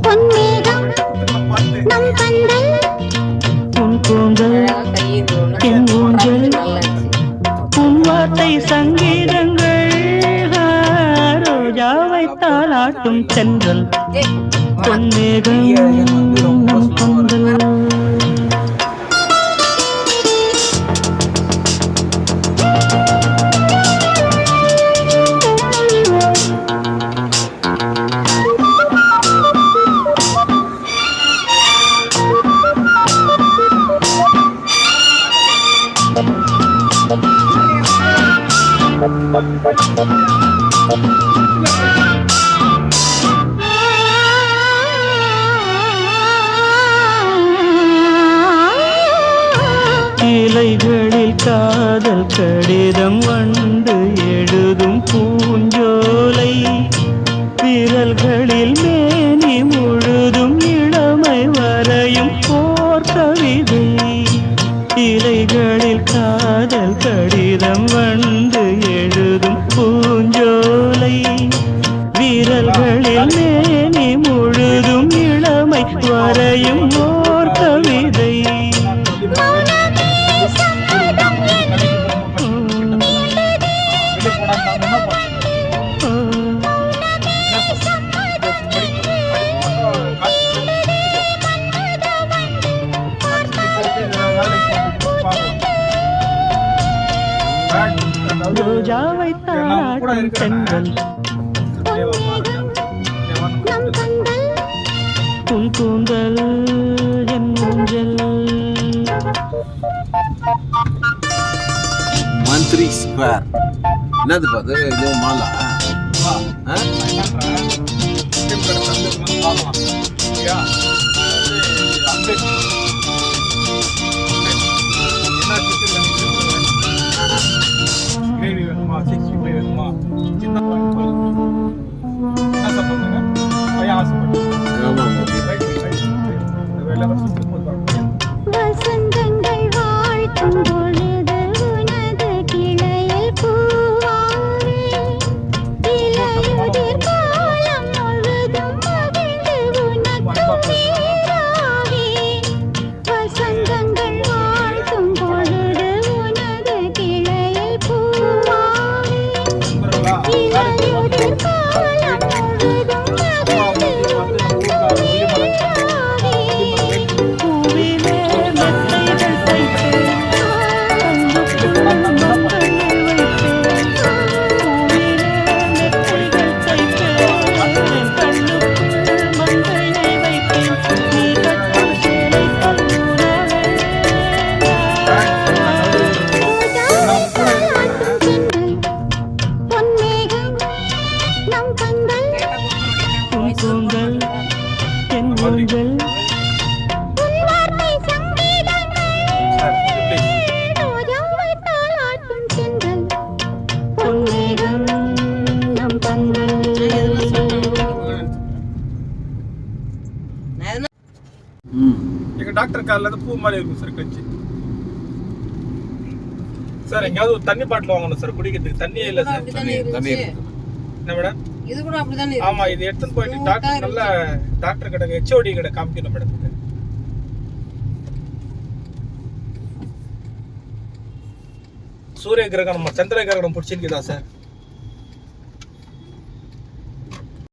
பொன்மேகம் நம் கண்கள் உன் கூந்தல் என் ஊஞ்சல் உன் வார்த்தை சங்கீதங்கள் ரோஜாவை தாளாட்டும் தென்றல் பொன்மேகம் நம் கூந்தல். இலைகளில் காதல் கடிதம் வந்து எழுதும் பூஞ்சோலை விரல்களில் மேனி முழுதும் இளமை வரையும் போர் கவிதை. இலைகளில் காதல் கடிதம் வந்து எழுதும் பூஞ்சோலை விரல்களில் மேனி முழுதும் இளமை வரையும் போர் கவிதை. ரோஜாவை தாளாட்டும் தென்றல் உன் கூந்தல் என் ஊஞ்சல். மந்த்ரி ஸ்கொயர் என்னது பாது இது மாலா வசந்தங்கள் வாழ்த்தும் பொழுது உனது கிளையில் பூவாவே இலையுதிர் காலம் முழுதும் மகிழ்ந்து உனக்கு நீராவே. வசந்தங்கள் வாழ்த்தும் பொழுது உனது கிளையில் பூவாவே இலையுதிர் காலம் முழுதும் மகிழ்ந்து உனக்கு நீராவே. பூவிலே மெத்தைகள் தைத்தேன் கண்ணுக்குள் மங்கையை வைத்தேன். பூவிலே மெத்தைகள் தைத்தேன் கண்ணுக்குள் மங்கையை வைத்தேன். நீ கட்டும் சேலை கல்லுறவே பொன்மேகம் நம் கண்கள் உன் கூந்தல் என் ஊஞ்சல் உன் வார்த்தை சங்கீதங்கள் ரோஜாவை தாளாட்டும் தென்றல் பொன்மேகம் நம் கண்கள். எங்க டாக்டர் கார்ல இருந்து பூ மாதிரி இருக்கும் சார் கட்சி சார். எங்கயாவது ஒரு தண்ணி பாட்டில் வாங்கணும் சார் குடிக்கிறதுக்கு. தண்ணியே இல்ல சார். தண்ணி என்ன மேடம்? இது கூட அப்படிதானே ஆமா, இது எடுத்துன்னு போயிட்டு டாக்டர் நல்ல டாக்டர் கிட்ட ஹெச்ஓடி கிட்ட காமிக்கணும் மேடம். சூரிய கிரகணம் சந்திர கிரகணம் பிடிச்சிருக்குதா சார்?